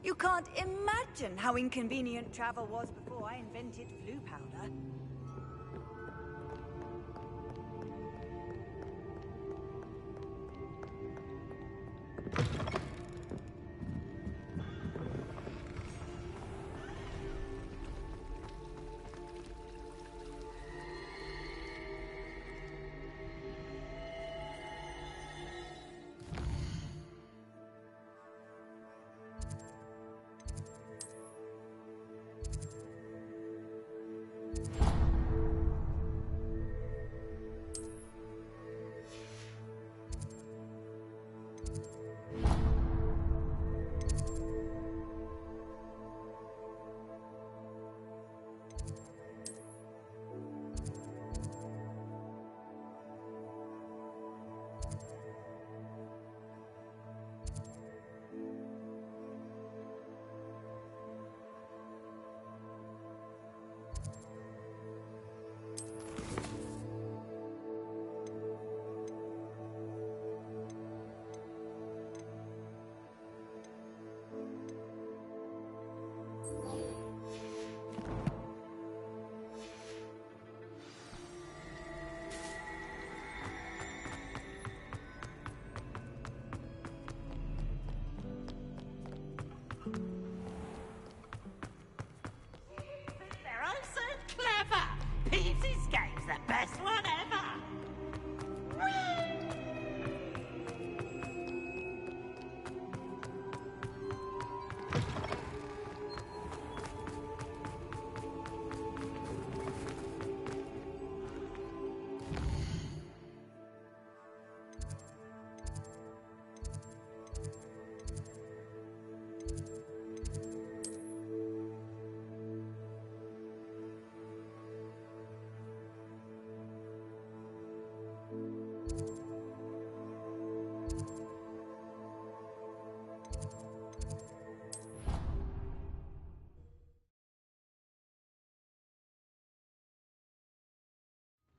You can't imagine how inconvenient travel was before I invented flu powder. They're oh so clever. Peasy's game's the best one ever.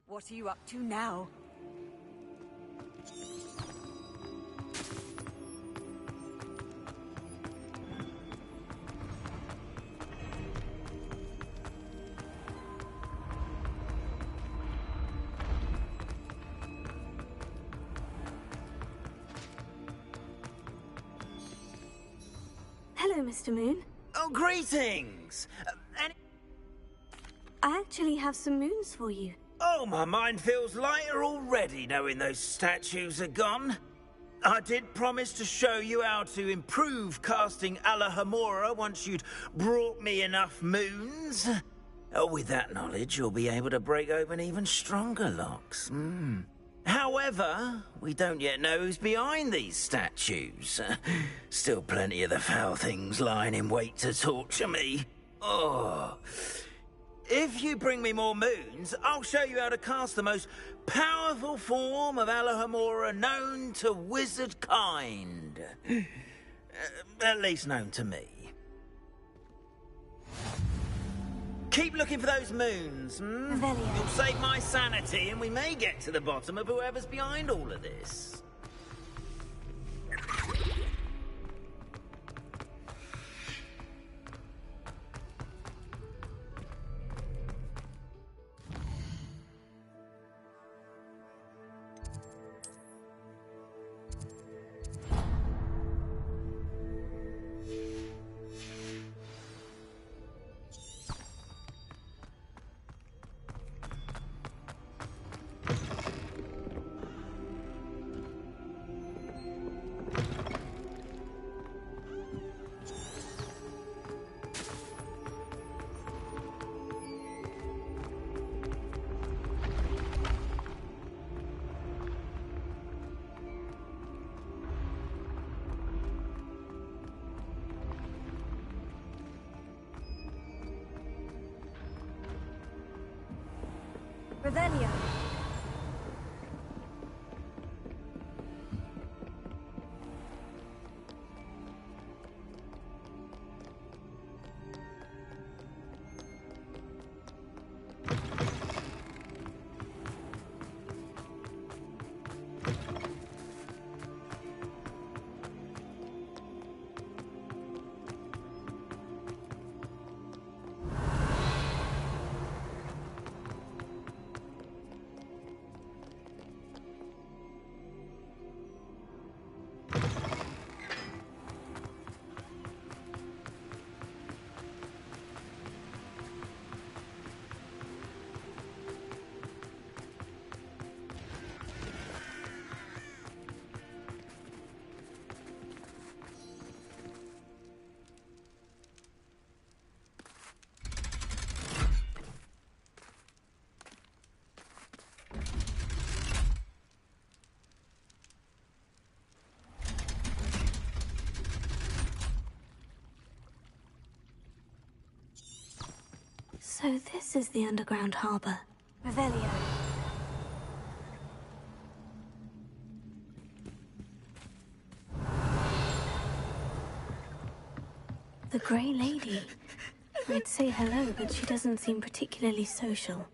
What are you up to now? Hello, Mr. Moon. Oh, greetings! I actually have some moons for you. Oh, my mind feels lighter already knowing those statues are gone. I did promise to show you how to improve casting Alohomora once you'd brought me enough moons. Oh, with that knowledge, you'll be able to break open even stronger locks. However, we don't yet know who's behind these statues. Still plenty of the foul things lying in wait to torture me. Oh... If you bring me more moons, I'll show you how to cast the most powerful form of Alohomora known to wizard kind. At least known to me. Keep looking for those moons, Revelio. You'll save my sanity and we may get to the bottom of whoever's behind all of this. Revelio. So this is the underground harbor. Revelio. The Grey Lady. I'd say hello, but she doesn't seem particularly social.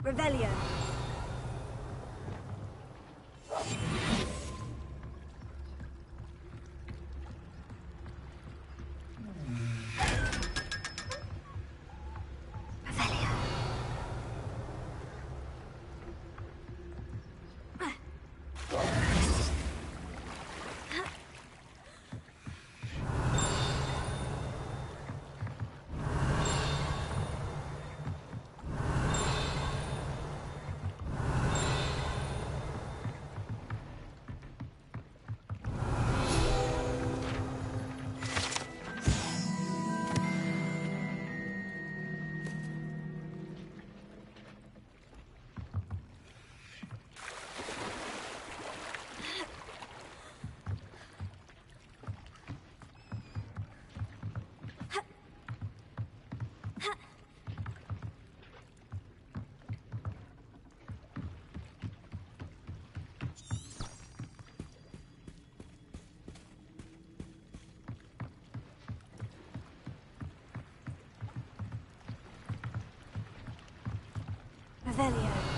Revelio. Revelio.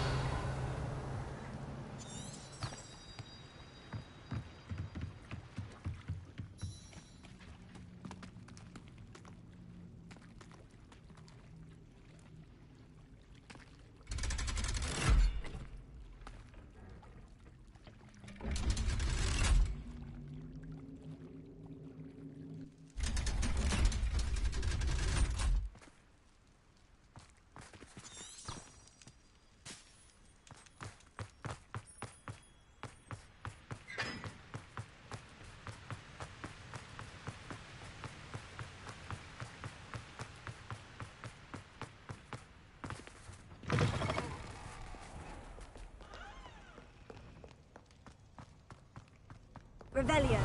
Revelio.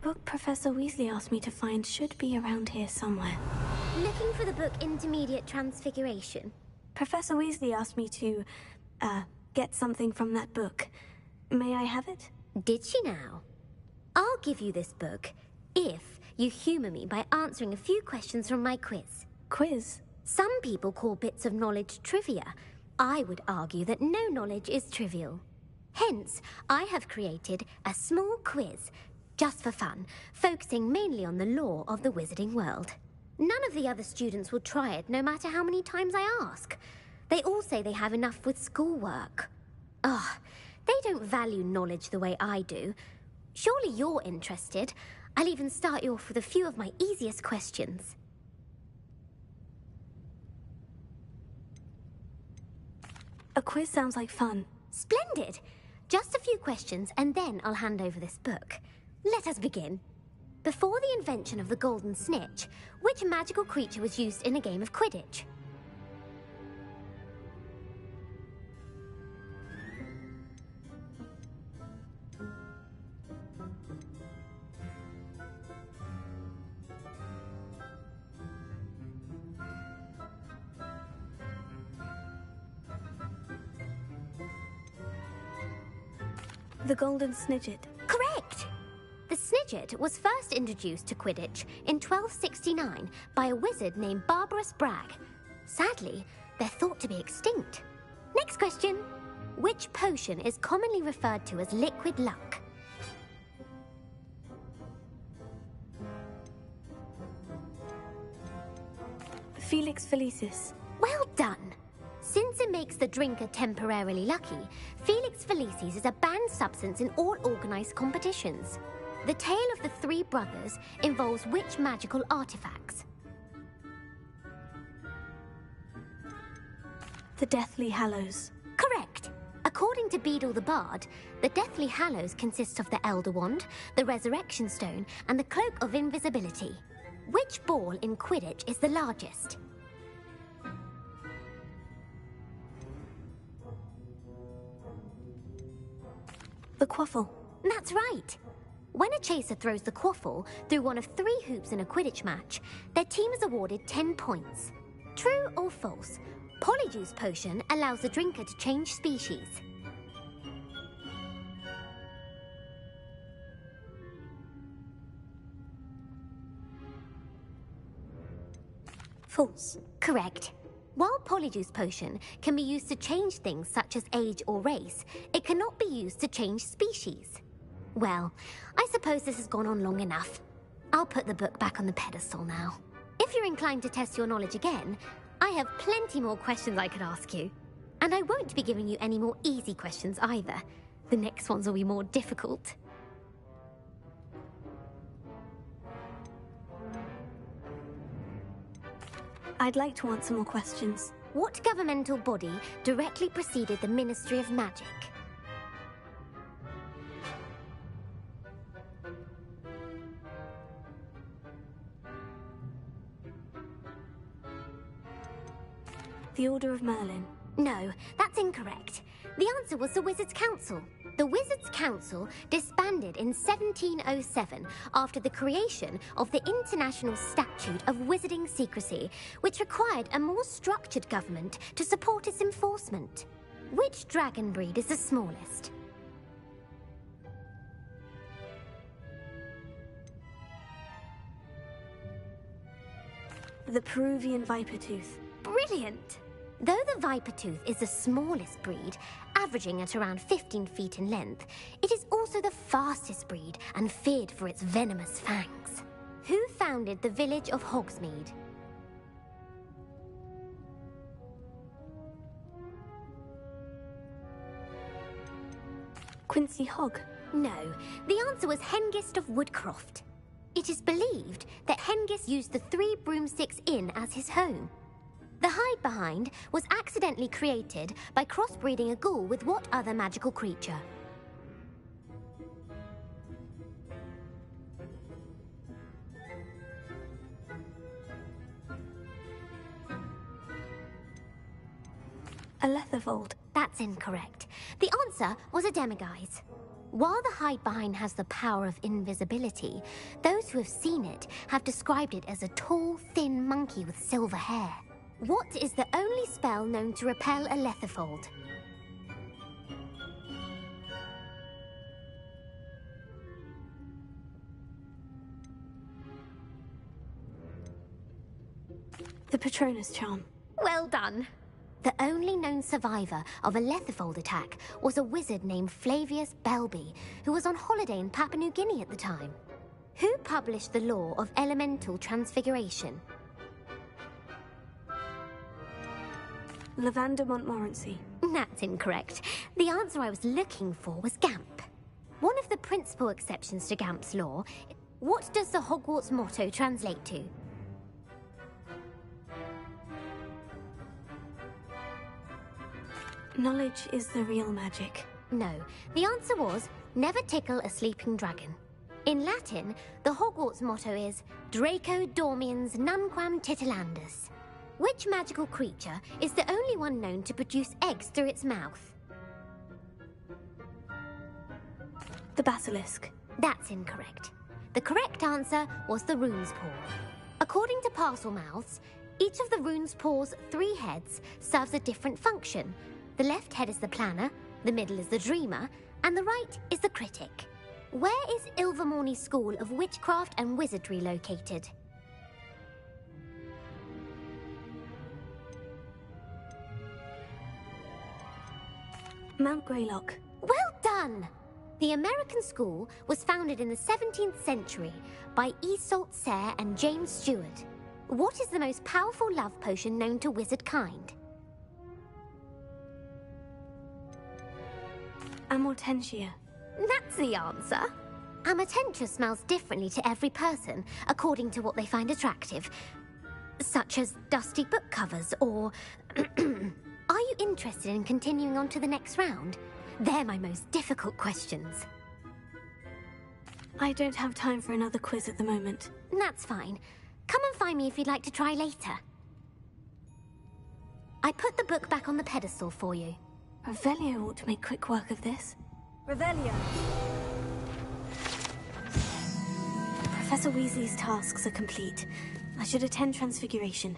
Book Professor Weasley asked me to find should be around here somewhere. Looking for the book Intermediate Transfiguration? Professor Weasley asked me to, get something from that book. May I have it? Did she now? I'll give you this book if you humor me by answering a few questions from my quiz. Quiz? Some people call bits of knowledge trivia. I would argue that no knowledge is trivial. Hence, I have created a small quiz just for fun, focusing mainly on the lore of the wizarding world. None of the other students will try it, no matter how many times I ask. They all say they have enough with schoolwork. Ugh, they don't value knowledge the way I do. Surely you're interested. I'll even start you off with a few of my easiest questions. A quiz sounds like fun. Splendid! Just a few questions and then I'll hand over this book. Let us begin. Before the invention of the golden snitch, which magical creature was used in a game of Quidditch? The Golden Snidget. Correct! The Snidget was first introduced to Quidditch in 1269 by a wizard named Barbarous Bragg. Sadly, they're thought to be extinct. Next question. Which potion is commonly referred to as liquid luck? Felix Felicis. Well done! Since it makes the drinker temporarily lucky, Felix Felicis is a banned substance in all organised competitions. The tale of the three brothers involves which magical artifacts? The Deathly Hallows. Correct! According to Beadle the Bard, the Deathly Hallows consists of the Elder Wand, the Resurrection Stone, and the Cloak of Invisibility. Which ball in Quidditch is the largest? The Quaffle. That's right. When a chaser throws the quaffle through one of 3 hoops in a Quidditch match, their team is awarded 10 points. True or false? Polyjuice potion allows the drinker to change species. False. Correct. While Polyjuice potion can be used to change things such as age or race, it cannot be used to change species. Well, I suppose this has gone on long enough. I'll put the book back on the pedestal now. If you're inclined to test your knowledge again, I have plenty more questions I could ask you. And I won't be giving you any more easy questions either. The next ones will be more difficult. I'd like to answer more questions. What governmental body directly preceded the Ministry of Magic? The Order of Merlin. No, that's incorrect. The answer was the Wizards' Council. The Wizards' Council disbanded in 1707 after the creation of the International Statute of Wizarding Secrecy, which required a more structured government to support its enforcement. Which dragon breed is the smallest? The Peruvian Viper Tooth. Brilliant! Though the Viper Tooth is the smallest breed, averaging at around 15 feet in length, it is also the fastest breed and feared for its venomous fangs. Who founded the village of Hogsmeade? Quincy Hogg. No, the answer was Hengist of Woodcroft. It is believed that Hengist used the 3 Broomsticks Inn as his home. The hide-behind was accidentally created by crossbreeding a ghoul with what other magical creature? A Letherfold. That's incorrect. The answer was a Demiguise. While the hide-behind has the power of invisibility, those who have seen it have described it as a tall, thin monkey with silver hair. What is the only spell known to repel a Letherfold? The Patronus Charm. Well done. The only known survivor of a Lethifold attack was a wizard named Flavius Belby, who was on holiday in Papua New Guinea at the time. Who published the law of elemental transfiguration? Lavender Montmorency. That's incorrect. The answer I was looking for was Gamp. One of the principal exceptions to Gamp's law. What does the Hogwarts motto translate to? Knowledge is the real magic. No, the answer was, never tickle a sleeping dragon. In Latin, the Hogwarts motto is Draco Dormiens Nunquam Titilandus. Which magical creature is the only one known to produce eggs through its mouth? The basilisk. That's incorrect. The correct answer was the rune's paw. According to Parselmouths, each of the rune's paw's 3 heads serves a different function. The left head is the planner, the middle is the dreamer, and the right is the critic. Where is Ilvermorny School of Witchcraft and Wizardry located? Mount Greylock. Well done! The American school was founded in the 17th century by Iseult Sayre and James Stewart. What is the most powerful love potion known to wizard kind? Amortentia. That's the answer. Amortentia smells differently to every person, according to what they find attractive. Such as dusty book covers, or... Are you interested in continuing on to the next round? They're my most difficult questions. I don't have time for another quiz at the moment. That's fine. Come and find me if you'd like to try later. I put the book back on the pedestal for you. Revelio ought to make quick work of this. Revelio. Professor Weasley's tasks are complete. I should attend Transfiguration.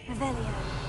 Revelio.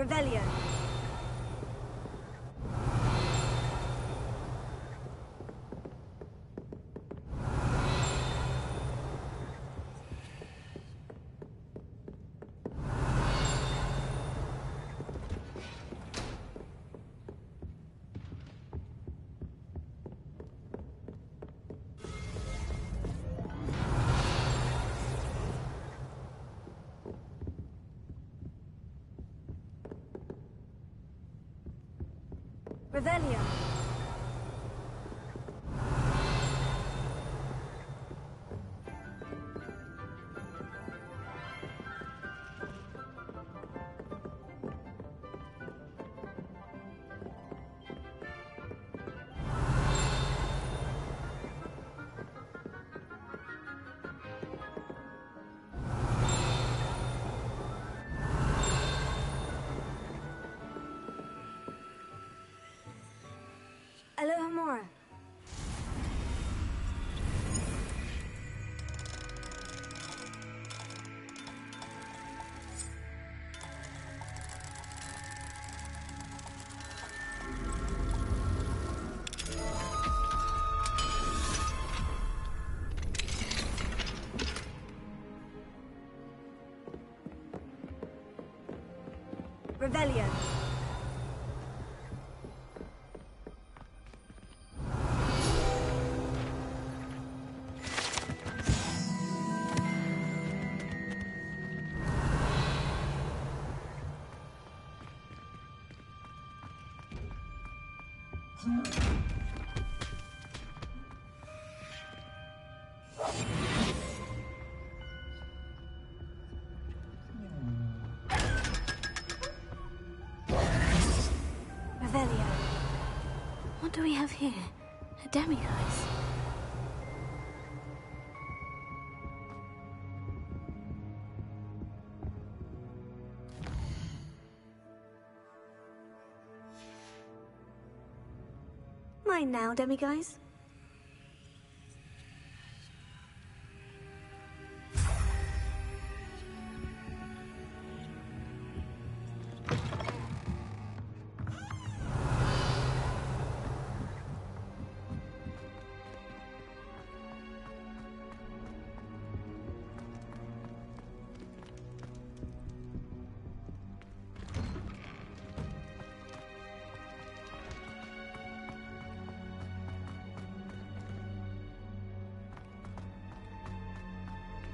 Revelio. Revelio. Alohomora. Revelio. Revelio. What do we have here? A demiguise. Mine now, demiguise.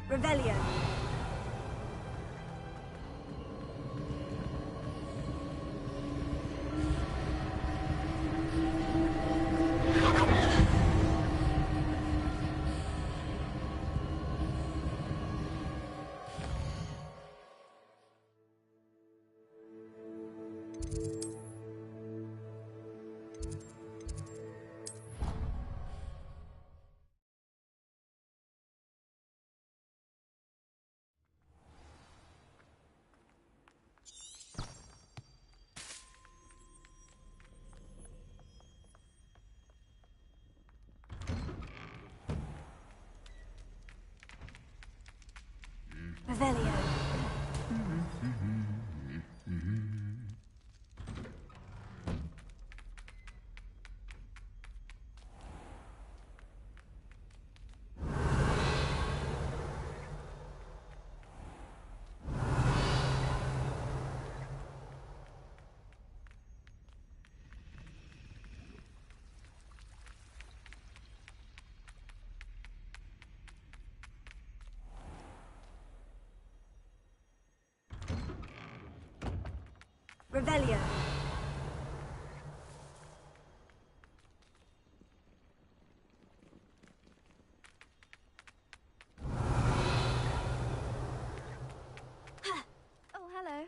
Revelio. Revelio. Revelio. Oh, hello.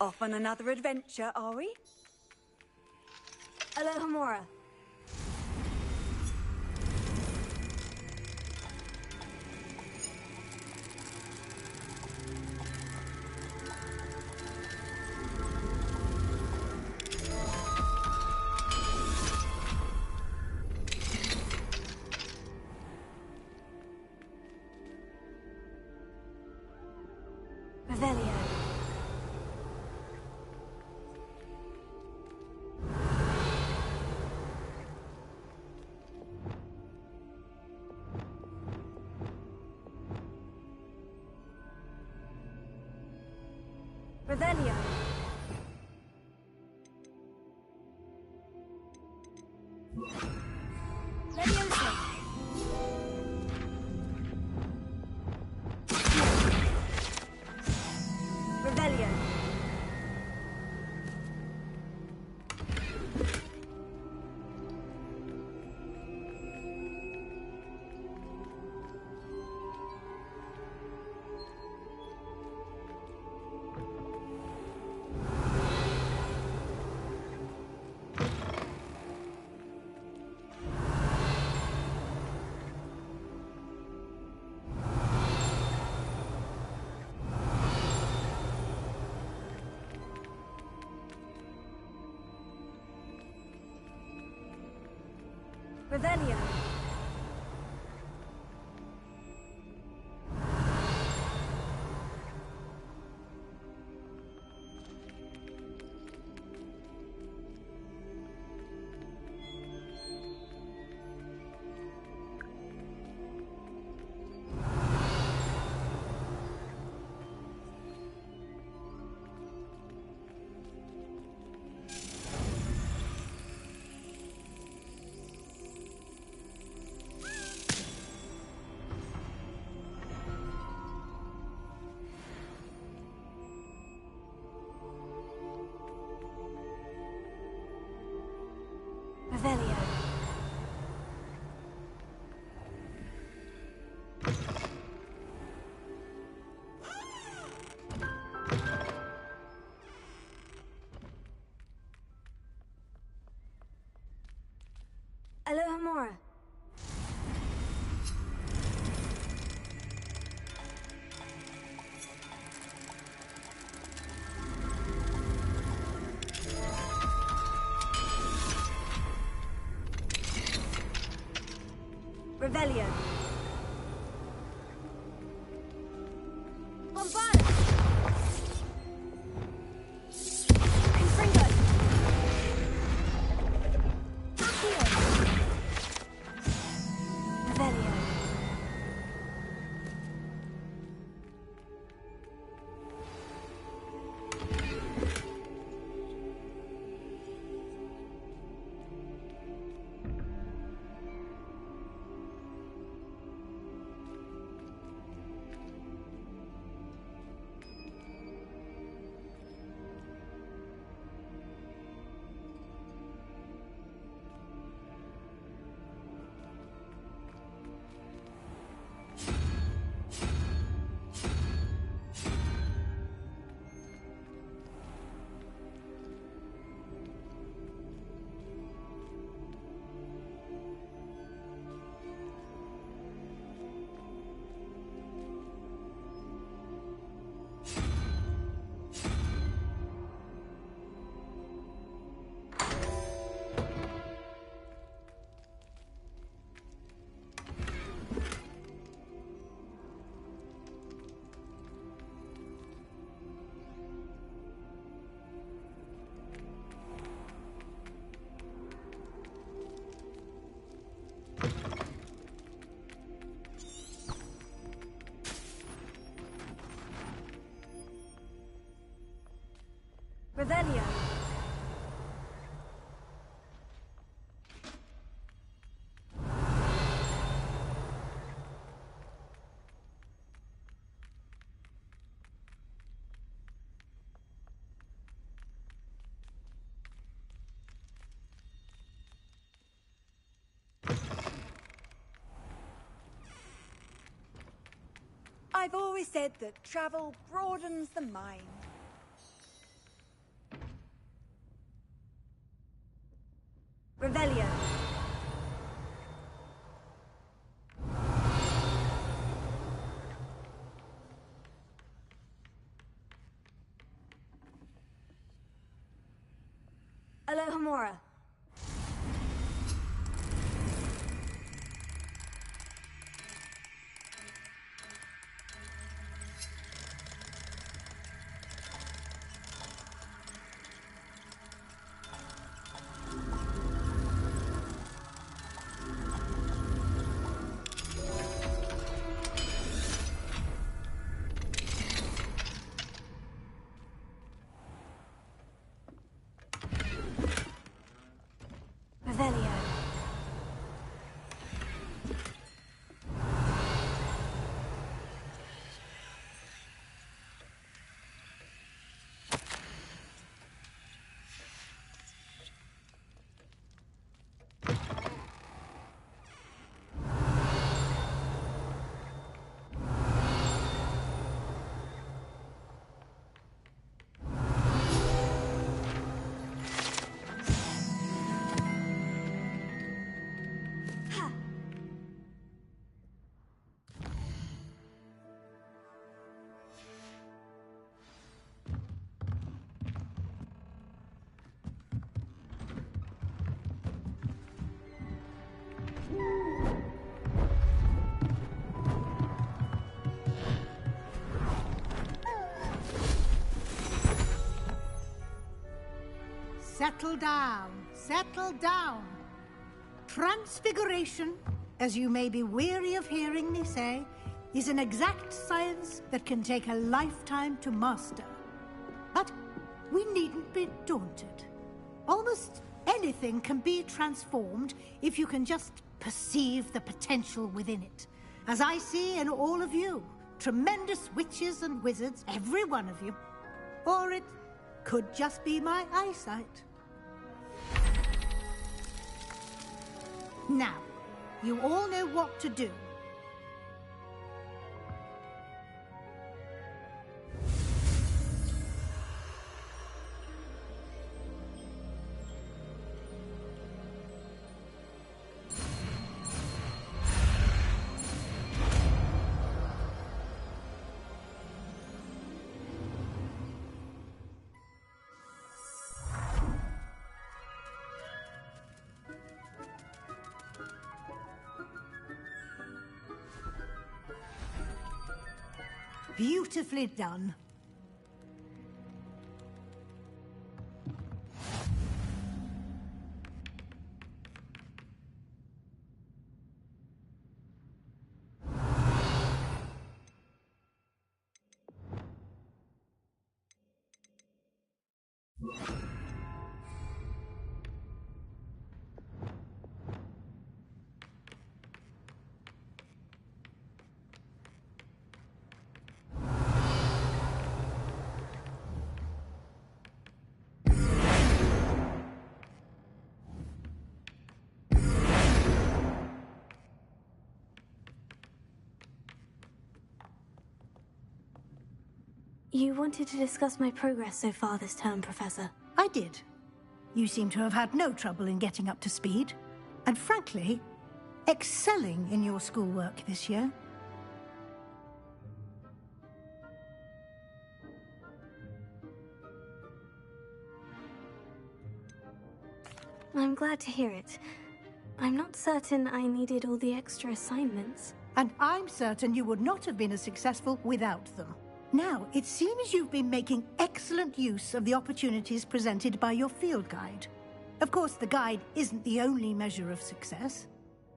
Off on another adventure, are we? Alohomora. Revelio. Revelio. Leviosa. Revelio. Revelio. Revelio. Alohomora. Revelio. Bombard! Confringo! Accio! Revelio. Revelio. I've always said that travel broadens the mind. Revelio. Alohomora. settle down. Settle down. Transfiguration, as you may be weary of hearing me say, is an exact science that can take a lifetime to master. But we needn't be daunted. Almost anything can be transformed if you can just perceive the potential within it. As I see in all of you, tremendous witches and wizards, every one of you. Or it could just be my eyesight. Now, you all know what to do. Beautifully done. You wanted to discuss my progress so far this term, Professor. I did. You seem to have had no trouble in getting up to speed. And frankly, excelling in your schoolwork this year. I'm glad to hear it. I'm not certain I needed all the extra assignments. And I'm certain you would not have been as successful without them. Now, it seems you've been making excellent use of the opportunities presented by your field guide. Of course, the guide isn't the only measure of success.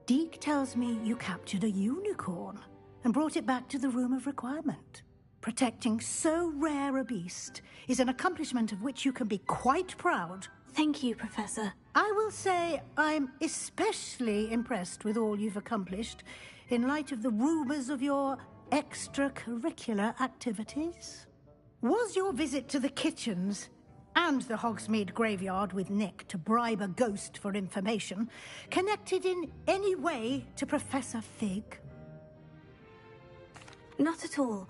Deke tells me you captured a unicorn and brought it back to the Room of Requirement. Protecting so rare a beast is an accomplishment of which you can be quite proud. Thank you, Professor. I will say I'm especially impressed with all you've accomplished in light of the rumors of your extracurricular activities. Was your visit to the kitchens and the Hogsmeade graveyard with Nick to bribe a ghost for information connected in any way to Professor Fig? Not at all.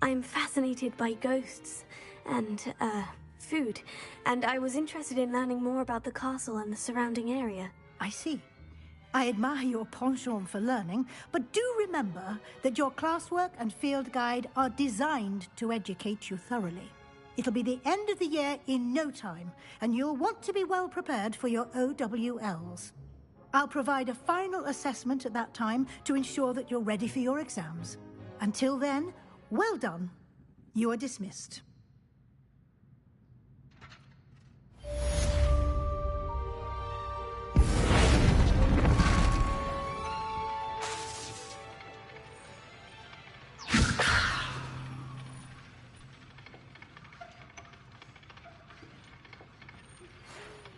I'm fascinated by ghosts and, food, and I was interested in learning more about the castle and the surrounding area. I see. I admire your penchant for learning, but do remember that your classwork and field guide are designed to educate you thoroughly. It'll be the end of the year in no time, and you'll want to be well prepared for your OWLs. I'll provide a final assessment at that time to ensure that you're ready for your exams. Until then, well done. You are dismissed.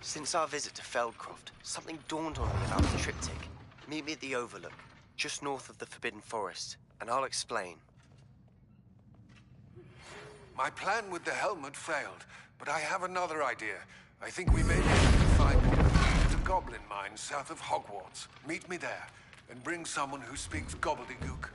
Since our visit to Feldcroft, something dawned on me about the triptych. Meet me at the Overlook, just north of the Forbidden Forest, and I'll explain. My plan with the helmet failed, but I have another idea. I think we may be able to find a goblin mine south of Hogwarts. Meet me there, and bring someone who speaks gobbledygook.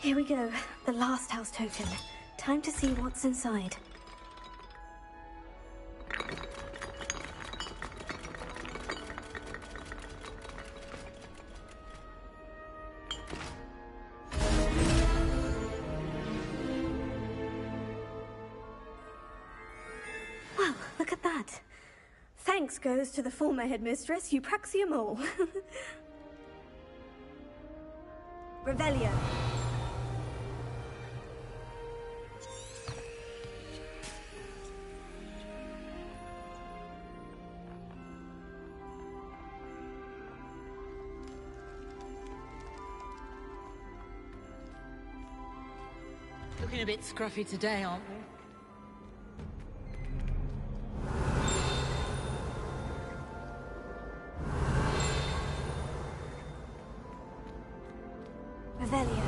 Here we go. The last house token. Time to see what's inside. Well, look at that. Thanks goes to the former headmistress, Eupraxia Mole. Revelio. Looking a bit scruffy today, aren't we? Revelio.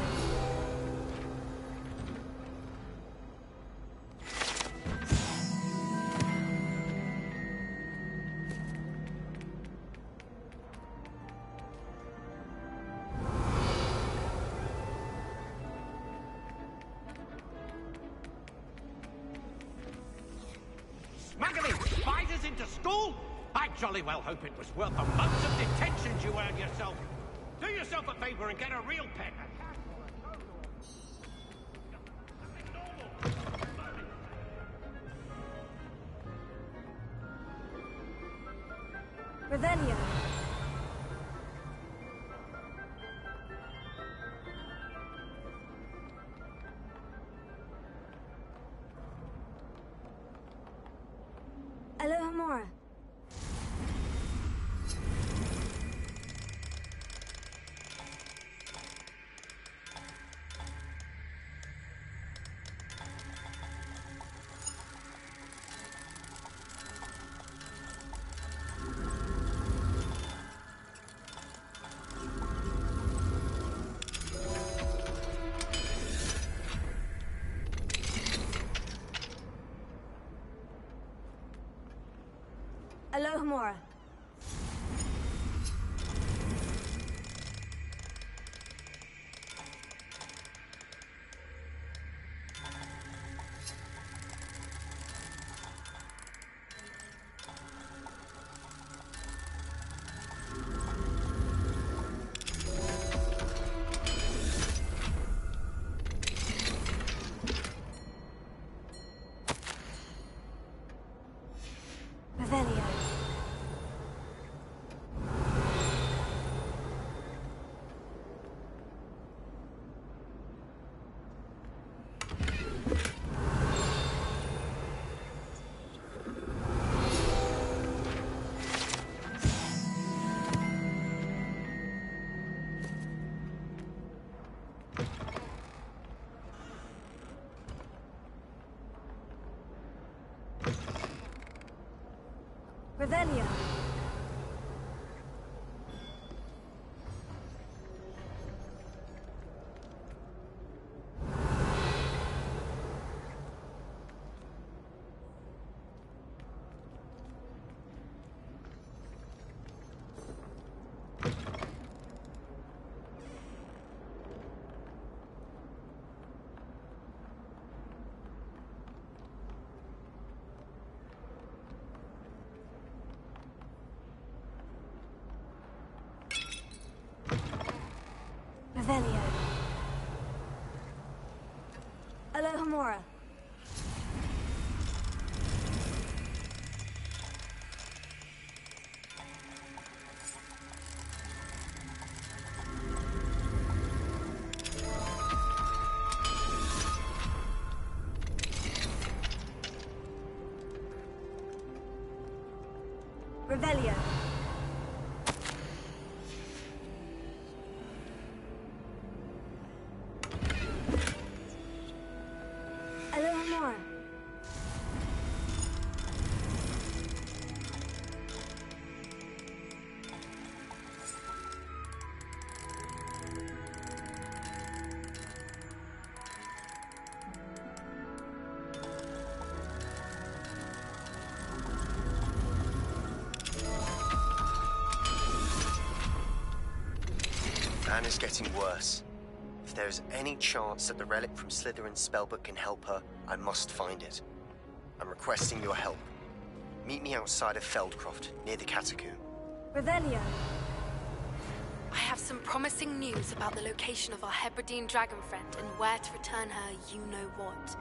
Smuggling spiders into school? I jolly well hope it was worth the months of detentions you earned yourself. Do yourself a favor and get a real pet. Revelio. Alohomora. Alohomora. Revelio. Revelio. Revelio. Alohomora. Revelio. Alohomora. Plan is getting worse. If there's any chance that the relic from Slytherin's spellbook can help her, I must find it. I'm requesting your help. Meet me outside of Feldcroft, near the Catacomb. Revelio. I have some promising news about the location of our Hebridean dragon friend and where to return her you-know-what.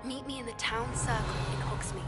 Meet me in the town circle in Hogsmeade.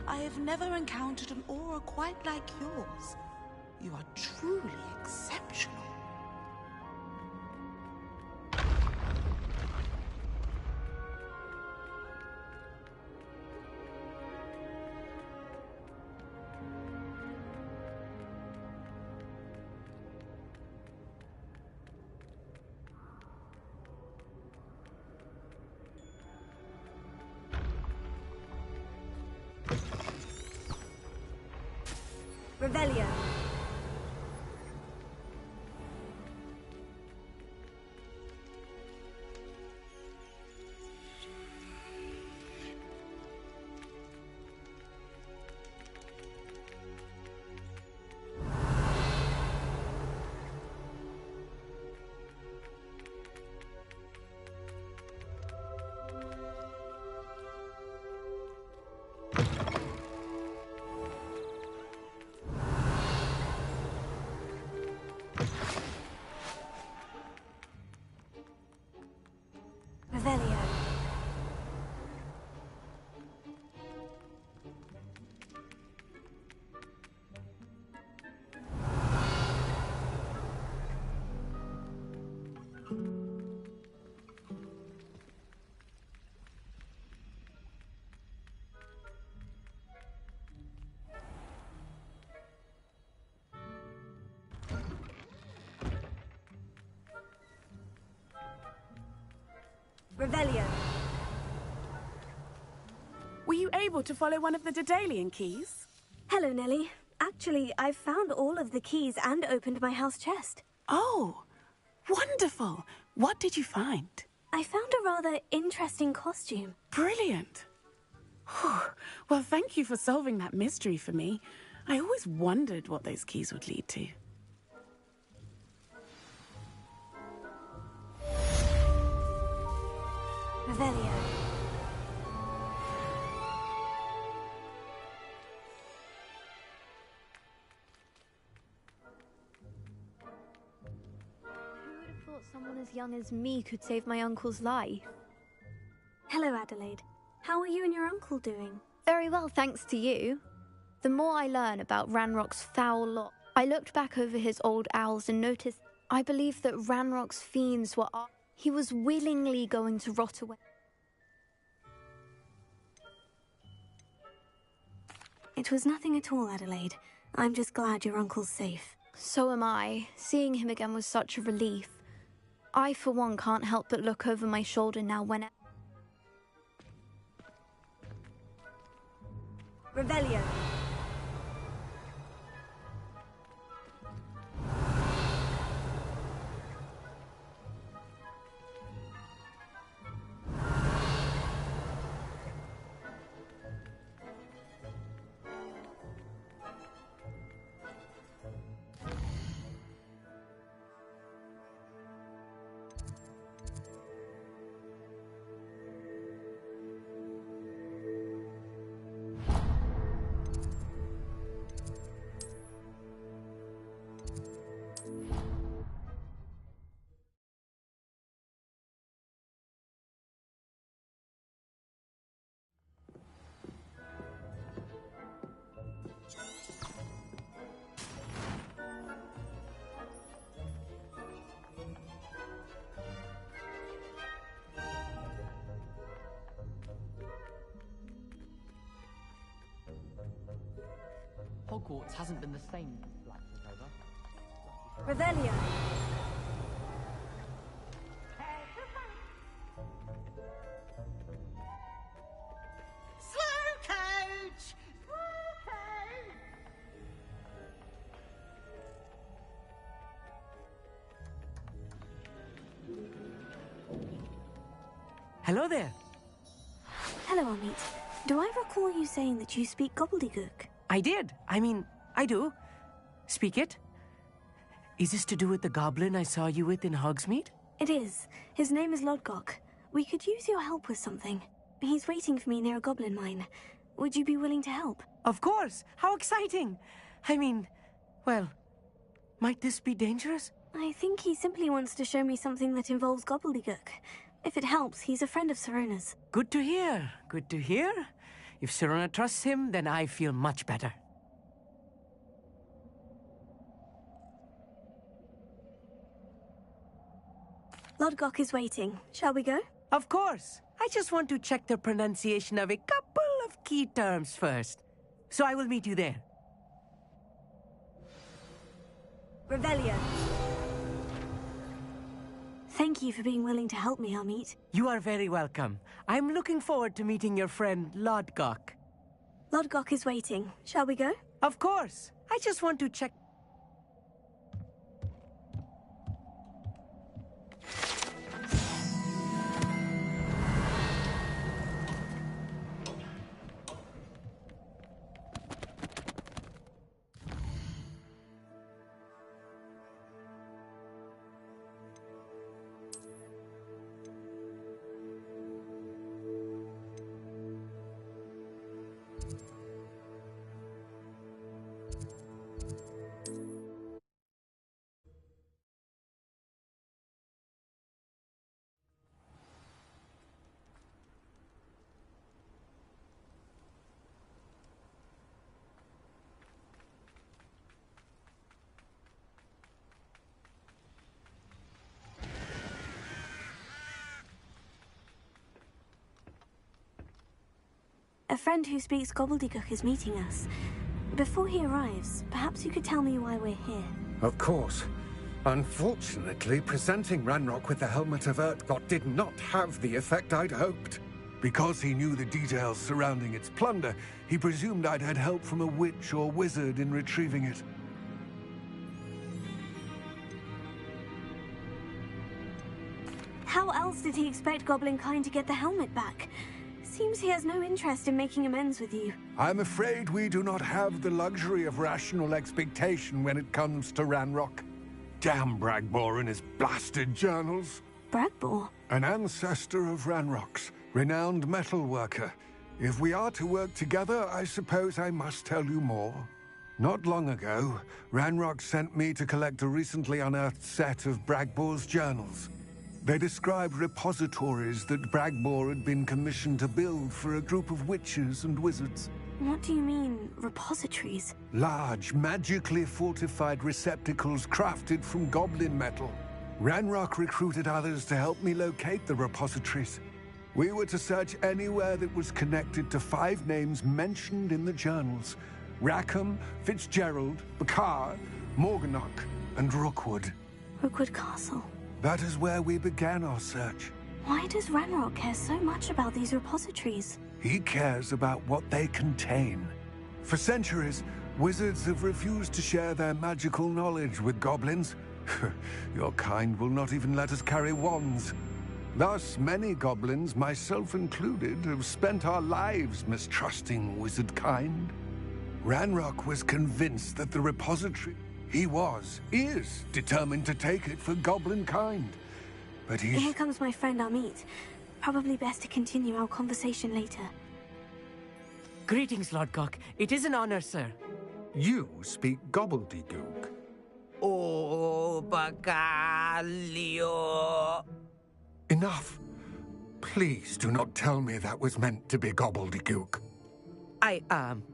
I have never encountered an aura quite like yours. You are truly exceptional. Revelio. Revelio. Revelio. Were you able to follow one of the Daedalian keys? Hello, Nellie. Actually, I've found all of the keys and opened my house chest. Oh, wonderful. What did you find? I found a rather interesting costume. Brilliant. Whew. Well, thank you for solving that mystery for me. I always wondered what those keys would lead to. Revelio. Who would have thought someone as young as me could save my uncle's life? Hello, Adelaide. How are you and your uncle doing? Very well, thanks to you. The more I learn about Ranrock's foul lot, I looked back over his old owls and noticed I believe that Ranrock's fiends were... He was willingly going to rot away. It was nothing at all, Adelaide. I'm just glad your uncle's safe. So am I. Seeing him again was such a relief. I, for one, can't help but look over my shoulder now when... Revelio. Hogwarts hasn't been the same since Black took over. Revelio. Hello there. Hello, Amit. Do I recall you saying that you speak gobbledygook? I did. I mean, I do. Speak it. Is this to do with the goblin I saw you with in Hogsmeade? It is. His name is Lodgok. We could use your help with something. He's waiting for me near a goblin mine. Would you be willing to help? Of course! How exciting! I mean, well, might this be dangerous? I think he simply wants to show me something that involves gobbledygook. If it helps, he's a friend of Sirona's. Good to hear. Good to hear. If Sirona trusts him, then I feel much better. Lodgok is waiting. Shall we go? Of course. I just want to check the pronunciation of a couple of key terms first. So I will meet you there. Revelio. Thank you for being willing to help me, Amit. You are very welcome. I'm looking forward to meeting your friend, Lodgok. Lodgok is waiting. Shall we go? Of course. I just want to check... A friend who speaks gobbledygook is meeting us. Before he arrives, perhaps you could tell me why we're here. Of course. Unfortunately, presenting Ranrock with the Helmet of Urtkot did not have the effect I'd hoped. Because he knew the details surrounding its plunder, he presumed I'd had help from a witch or wizard in retrieving it. How else did he expect Goblinkind to get the helmet back? Seems he has no interest in making amends with you. I'm afraid we do not have the luxury of rational expectation when it comes to Ranrock. Damn Bragbor and his blasted journals. Bragbor? An ancestor of Ranrock's, renowned metal worker. If we are to work together, I suppose I must tell you more. Not long ago, Ranrock sent me to collect a recently unearthed set of Bragbor's journals. They described repositories that Bragbor had been commissioned to build for a group of witches and wizards. What do you mean, repositories? Large, magically fortified receptacles crafted from goblin metal. Ranrock recruited others to help me locate the repositories. We were to search anywhere that was connected to 5 names mentioned in the journals. Rackham, Fitzgerald, Bakar, Morganach, and Rookwood. Rookwood Castle. That is where we began our search. Why does Ranrock care so much about these repositories? He cares about what they contain. For centuries, wizards have refused to share their magical knowledge with goblins. Your kind will not even let us carry wands. Thus, many goblins, myself included, have spent our lives mistrusting wizard kind. Ranrock was convinced that the repository... He is determined to take it for goblin kind. But Here comes my friend Amit. Probably best to continue our conversation later. Greetings, Lodgok. It is an honor, sir. You speak gobbledygook. Oh, Bagalio. Enough. Please do not tell me that was meant to be gobbledygook.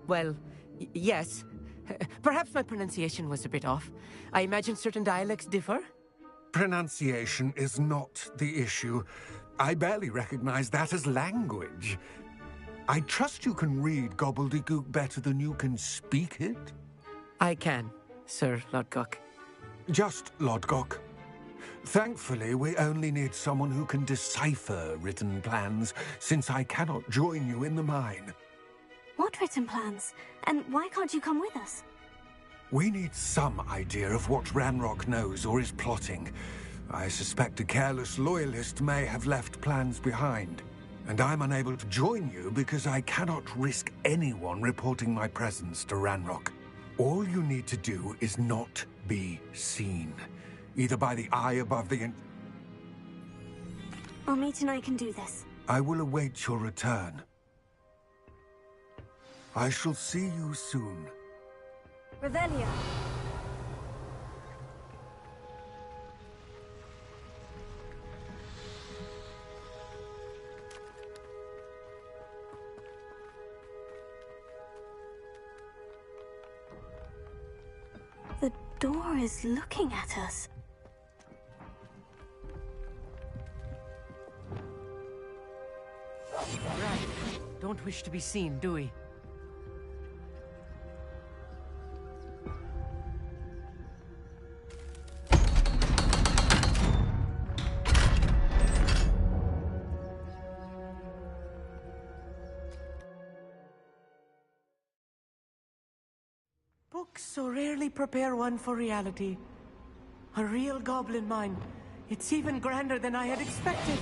Well, yes. Perhaps my pronunciation was a bit off. I imagine certain dialects differ? Pronunciation is not the issue. I barely recognize that as language. I trust you can read gobbledygook better than you can speak it? I can, Sir Lodgok. Just Lodgok. Thankfully, we only need someone who can decipher written plans, since I cannot join you in the mine. What written plans? And why can't you come with us? We need some idea of what Ranrock knows or is plotting. I suspect a careless loyalist may have left plans behind. And I'm unable to join you because I cannot risk anyone reporting my presence to Ranrock. All you need to do is not be seen, either by the eye above the... Amit and I can do this. I will await your return. I shall see you soon. Revelia. The door is looking at us. Right. Don't wish to be seen, do we? Books so rarely prepare one for reality. A real goblin mine. It's even grander than I had expected.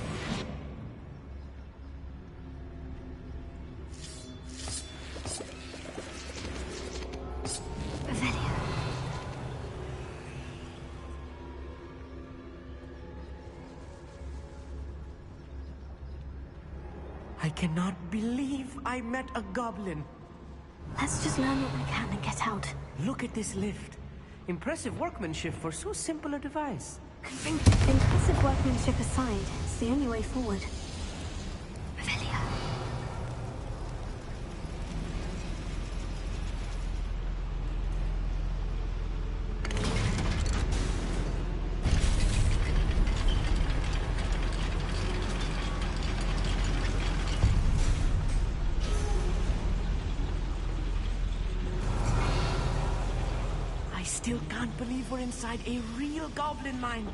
I cannot believe I met a goblin. Let's just learn what we can and get out. Look at this lift. Impressive workmanship for so simple a device. Impressive workmanship aside, it's the only way forward. Revelia. I still can't believe we're inside a real goblin mine.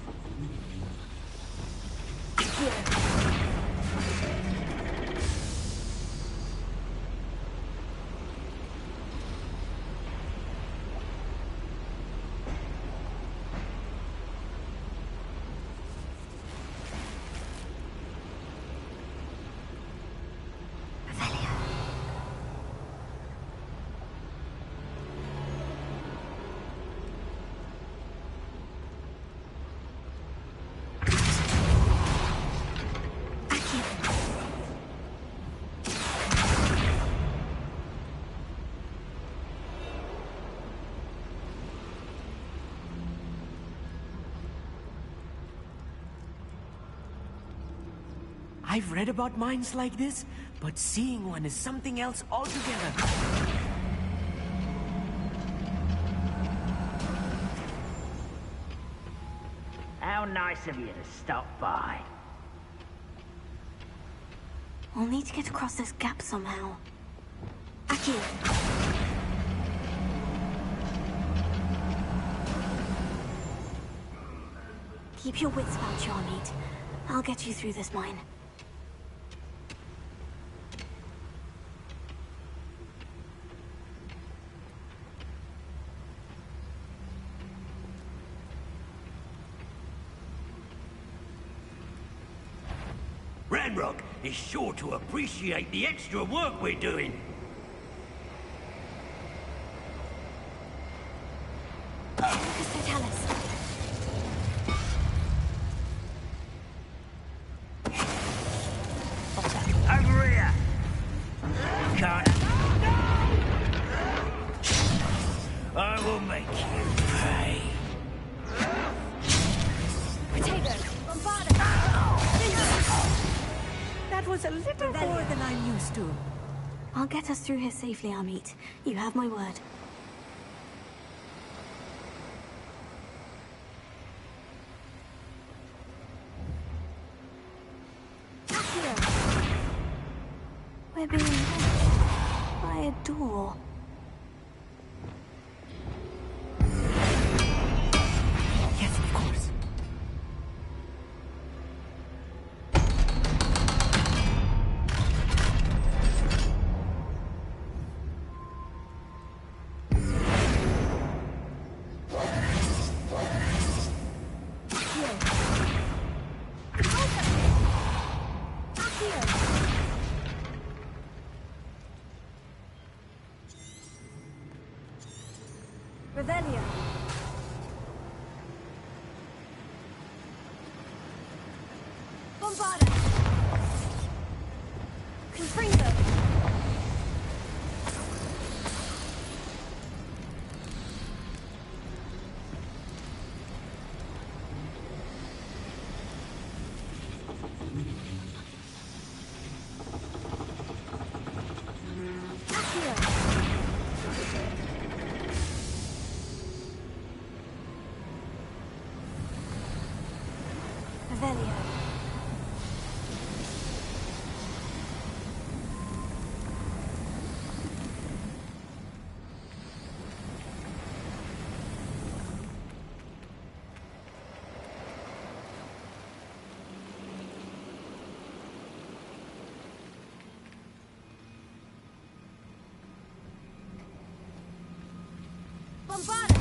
I've read about mines like this, but seeing one is something else altogether. How nice of you to stop by. We'll need to get across this gap somehow. Aki. Keep your wits about you, Amit. I'll get you through this mine. Ranrock is sure to appreciate the extra work we're doing. Over here! Can't... I will make you pay. That was a little more than I'm used to. I'll get us through here safely, Amit. You have my word. We're being watched by a door. Yes, of course. Revelio. Bombarda. Confringo. Revelio. Bombarda.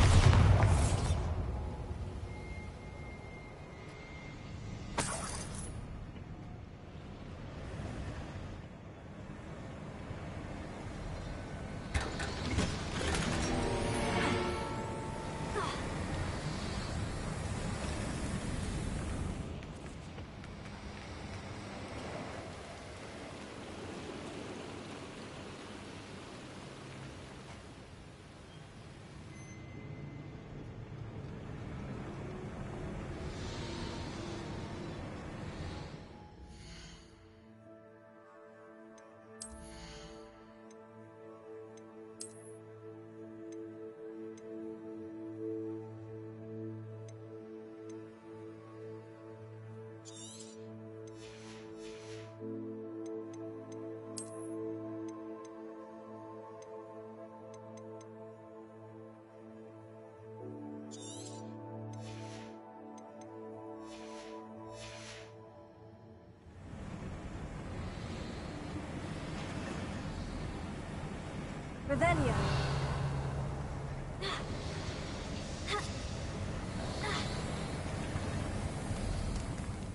Revelio.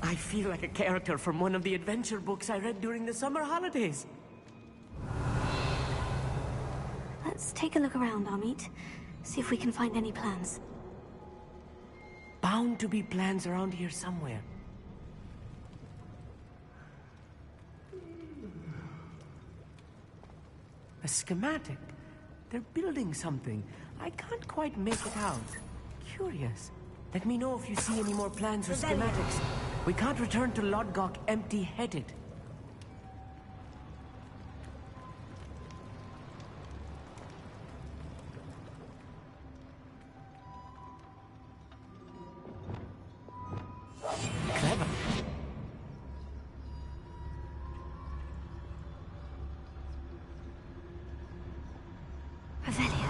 I feel like a character from one of the adventure books I read during the summer holidays. Let's take a look around, Amit. See if we can find any plans. Bound to be plans around here somewhere. A schematic. They're building something. I can't quite make it out. Curious. Let me know if you see any more plans or schematics. We can't return to Lodgok empty-headed. Clever. Revelio.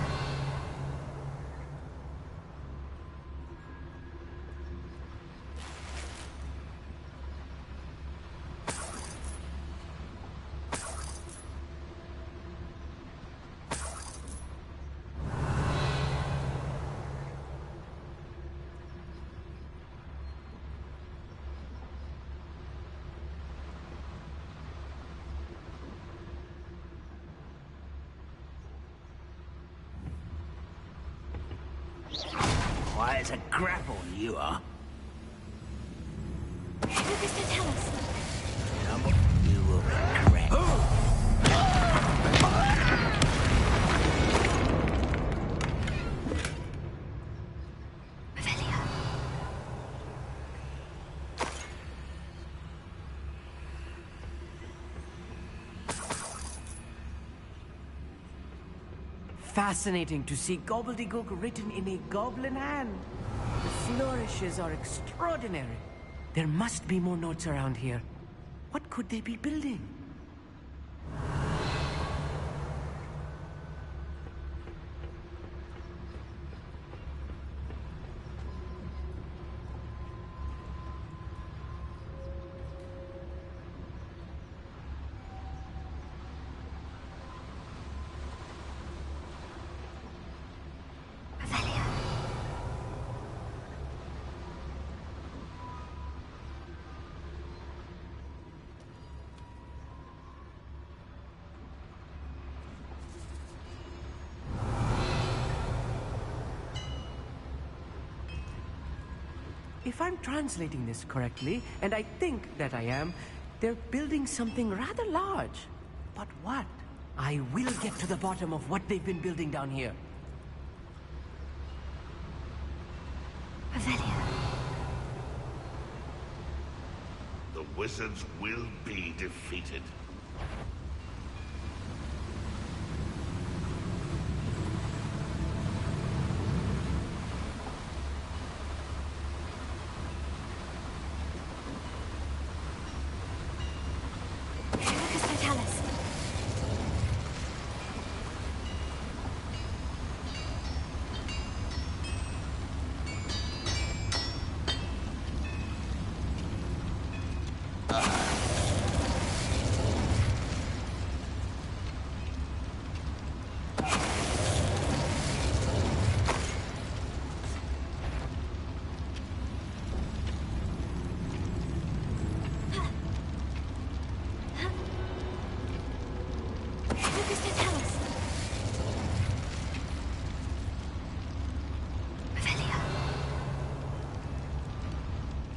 Why, it's a grapple, you are. What does this tell us? Come on, you will regret. Revelio. Fascinating to see gobbledygook written in a goblin hand. The flourishes are extraordinary. There must be more notes around here. What could they be building? if I'm translating this correctly, and I think that I am, they're building something rather large. But what? I will get to the bottom of what they've been building down here. Revelio. The wizards will be defeated.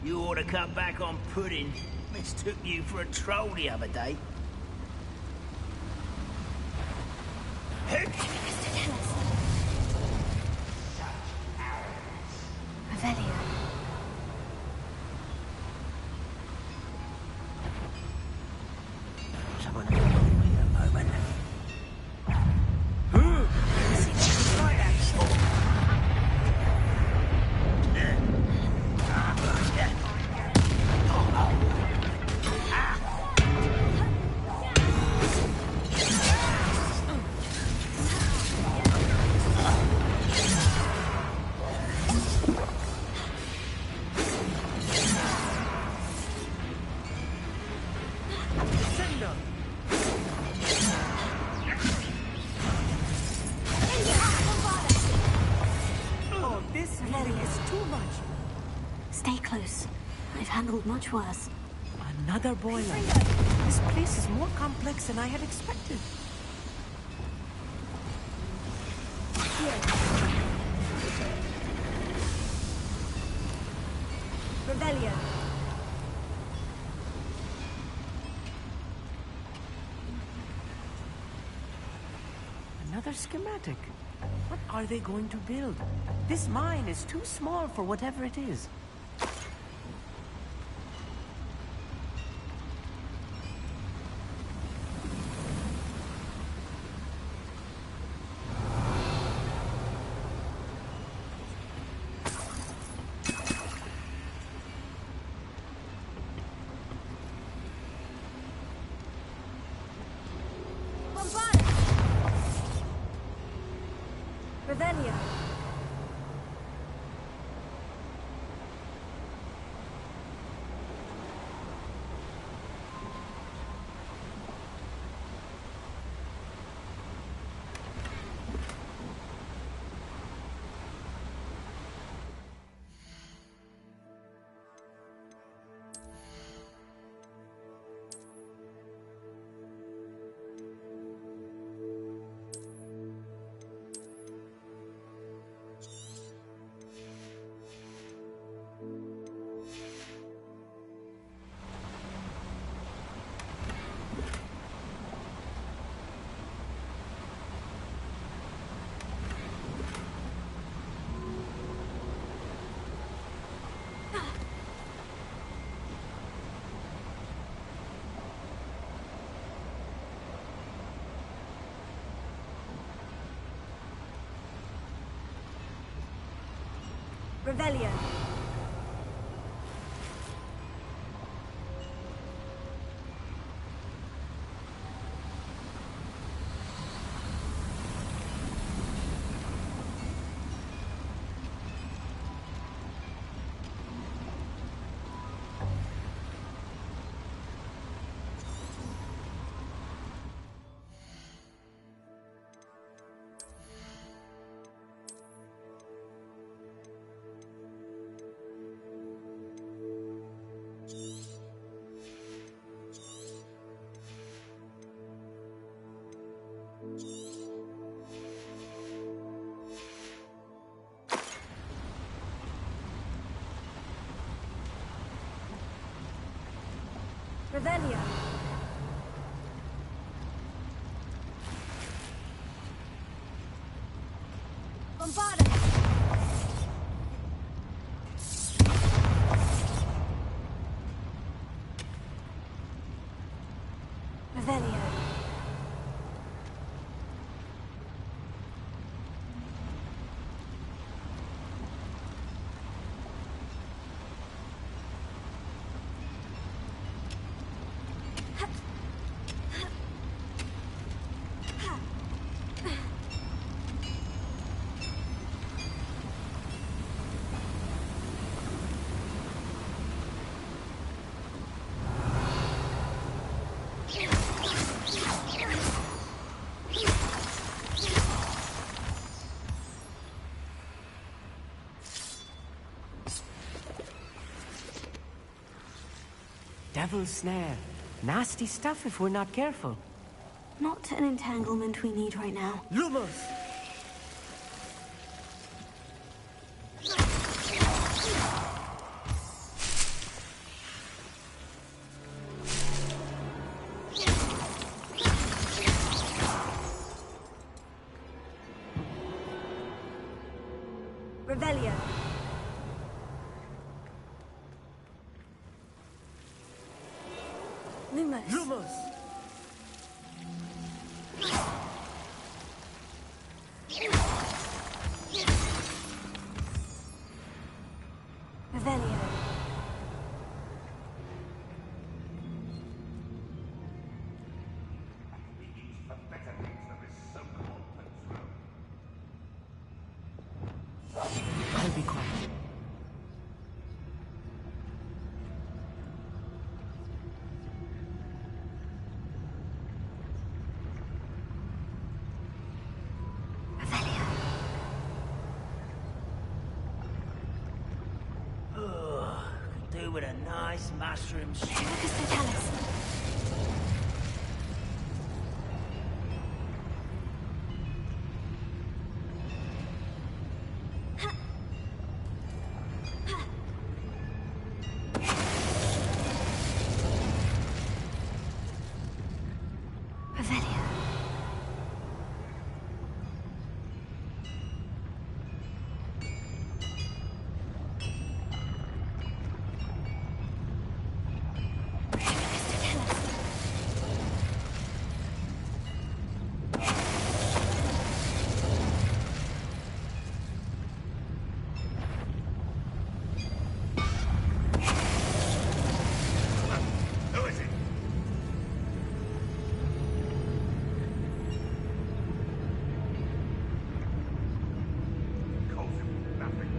You ought to cut back on pudding. Mistook you for a troll the other day. Revelio. Someone wait a moment. Stay close. I've handled much worse. Another boiler. This place is more complex than I had expected. Revelio. Another schematic. What are they going to build? This mine is too small for whatever it is. Revelio. Revelio. Revelio. Bombarda. Revelio. Devil's snare. Nasty stuff if we're not careful. Not an entanglement we need right now. Lumos! Revelio. Lumos. Lumos! Revelio. I'll be quiet. Could do with a nice mushroom stew. Lucas Vitalis. Revelio. Who is it? Calls him nothing.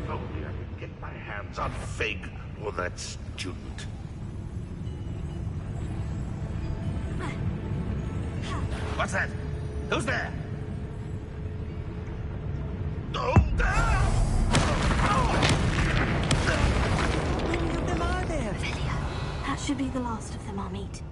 If only I could get my hands on Fig or that student. What's that? Who's there? Oh, How many of them are there? Revelio. That should be the last of them I'll meet.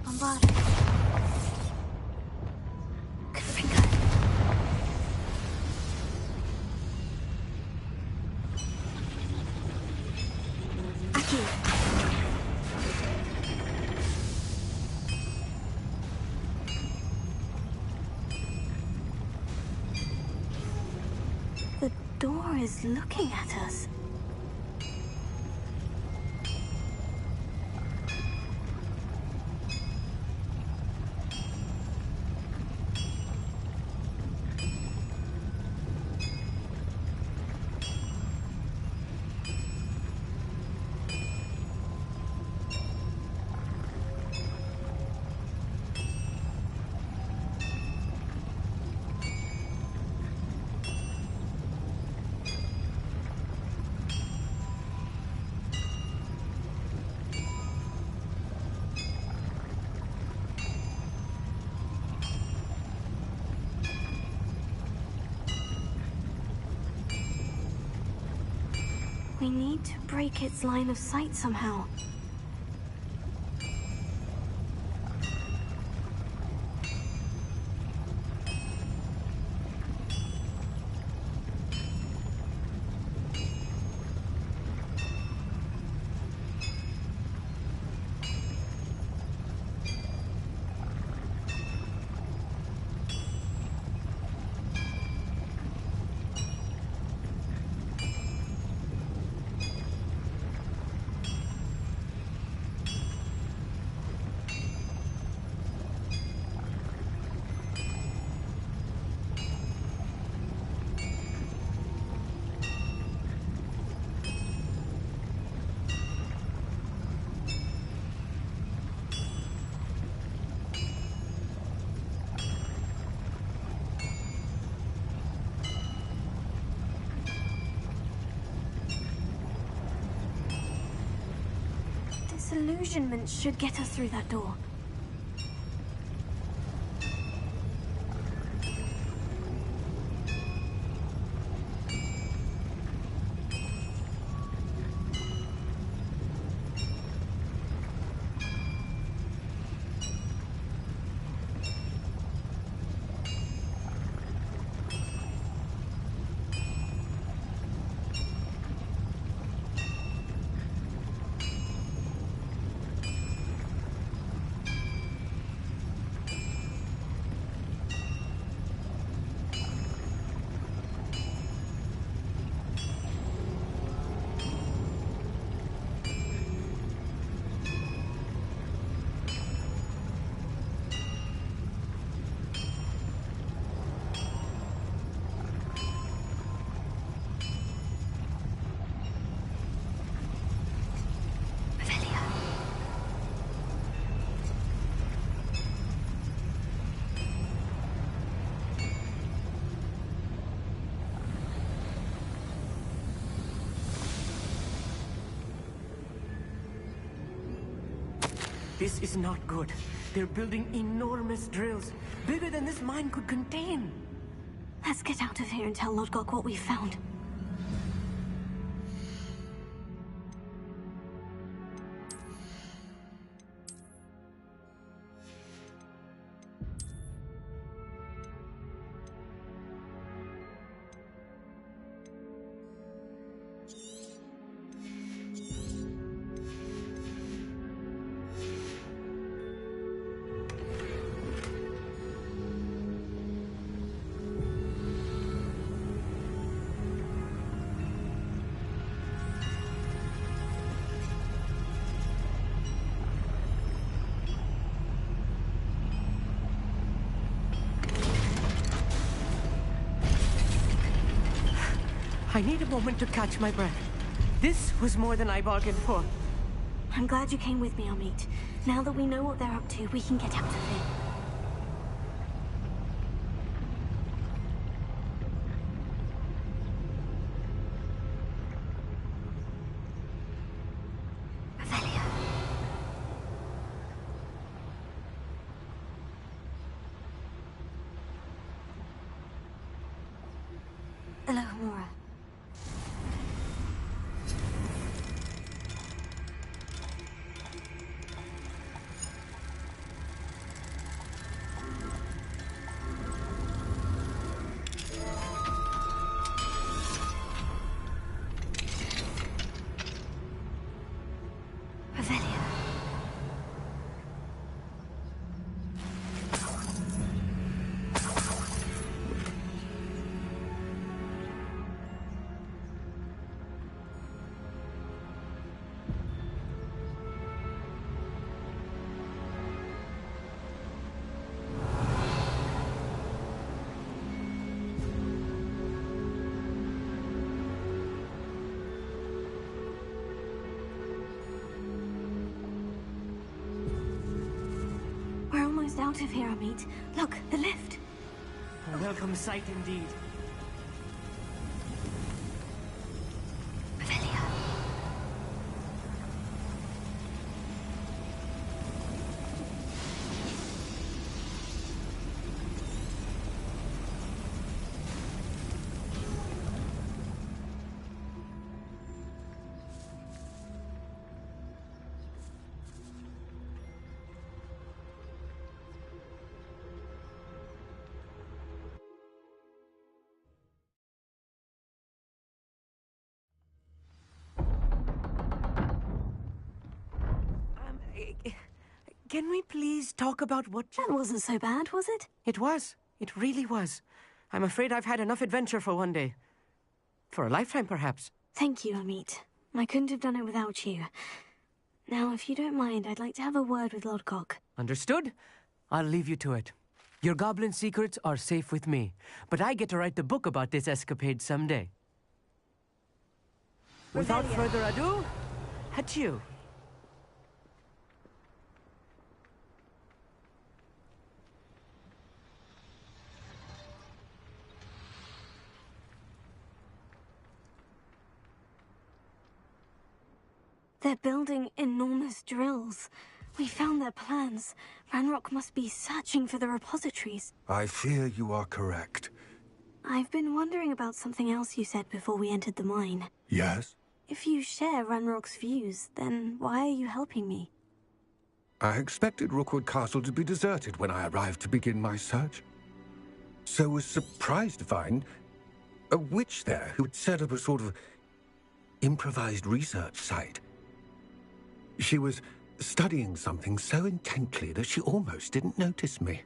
Bombarda. Confringo. is looking at us. We need to break its line of sight somehow. Disillusionment should get us through that door. This is not good. They're building enormous drills, bigger than this mine could contain. Let's get out of here and tell Lodgok what we found. I need a moment to catch my breath. This was more than I bargained for. I'm glad you came with me, Amit. Now that we know what they're up to, we can get out of here. Hello, Mora. almost out of here, Amit. Look, the lift. A welcome sight indeed. Can we please talk about what... That wasn't so bad, was it? It was. It really was. I'm afraid I've had enough adventure for one day. For a lifetime, perhaps. Thank you, Amit. I couldn't have done it without you. Now, if you don't mind, I'd like to have a word with Lodgok. Understood? I'll leave you to it. Your goblin secrets are safe with me, but I get to write the book about this escapade someday. Without further ado, adieu. They're building enormous drills. We found their plans. Ranrock must be searching for the repositories. I fear you are correct. I've been wondering about something else you said before we entered the mine. Yes? If you share Ranrock's views, then why are you helping me? I expected Rookwood Castle to be deserted when I arrived to begin my search. So was surprised to find a witch there who had set up a sort of improvised research site. She was studying something so intently that she almost didn't notice me.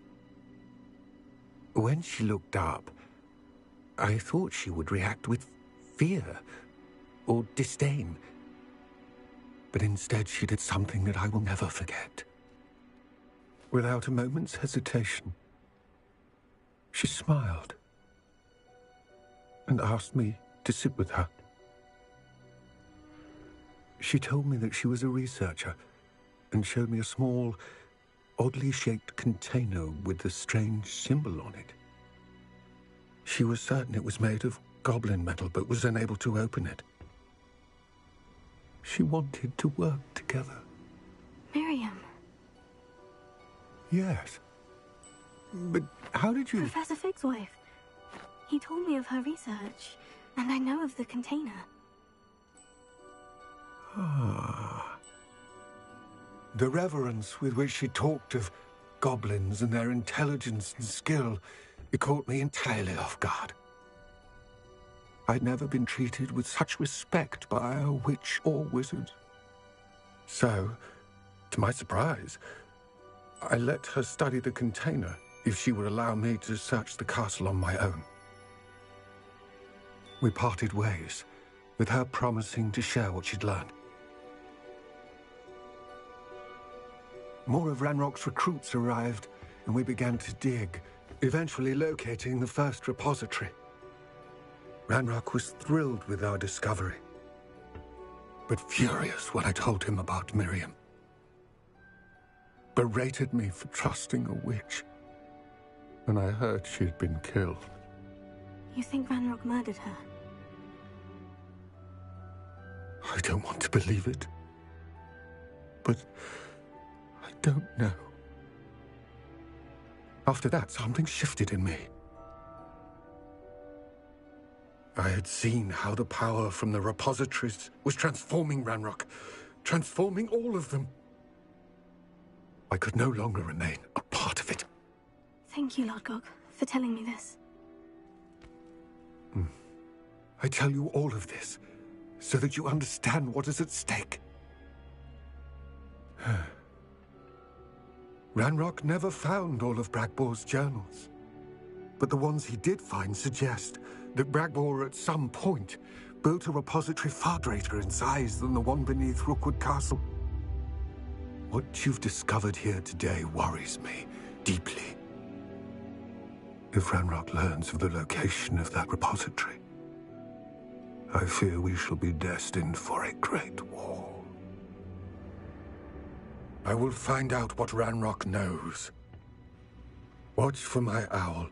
When she looked up, I thought she would react with fear or disdain. But instead she did something that I will never forget. Without a moment's hesitation, she smiled and asked me to sit with her. She told me that she was a researcher and showed me a small, oddly shaped container with a strange symbol on it. She was certain it was made of goblin metal, but was unable to open it. She wanted to work together. Miriam. Yes. But how did you... Professor Fig's wife. He told me of her research, and I know of the container. Ah. The reverence with which she talked of goblins and their intelligence and skill, it caught me entirely off guard. I'd never been treated with such respect by a witch or wizard. So, to my surprise, I let her study the container if she would allow me to search the castle on my own. We parted ways, with her promising to share what she'd learned. More of Ranrock's recruits arrived, and we began to dig, eventually locating the first repository. Ranrock was thrilled with our discovery, but furious when I told him about Miriam. Berated me for trusting a witch when I heard she had been killed. You think Ranrock murdered her? I don't want to believe it, but I don't know. After that, something shifted in me. I had seen how the power from the repositories was transforming Ranrock, transforming all of them. I could no longer remain a part of it. Thank you, Lodgok, for telling me this. I tell you all of this so that you understand what is at stake. Ranrock never found all of Bragbor's journals, but the ones he did find suggest that Bragbor at some point built a repository far greater in size than the one beneath Rookwood Castle. What you've discovered here today worries me deeply. If Ranrock learns of the location of that repository, I fear we shall be destined for a great war. I will find out what Ranrock knows, Watch for my owl.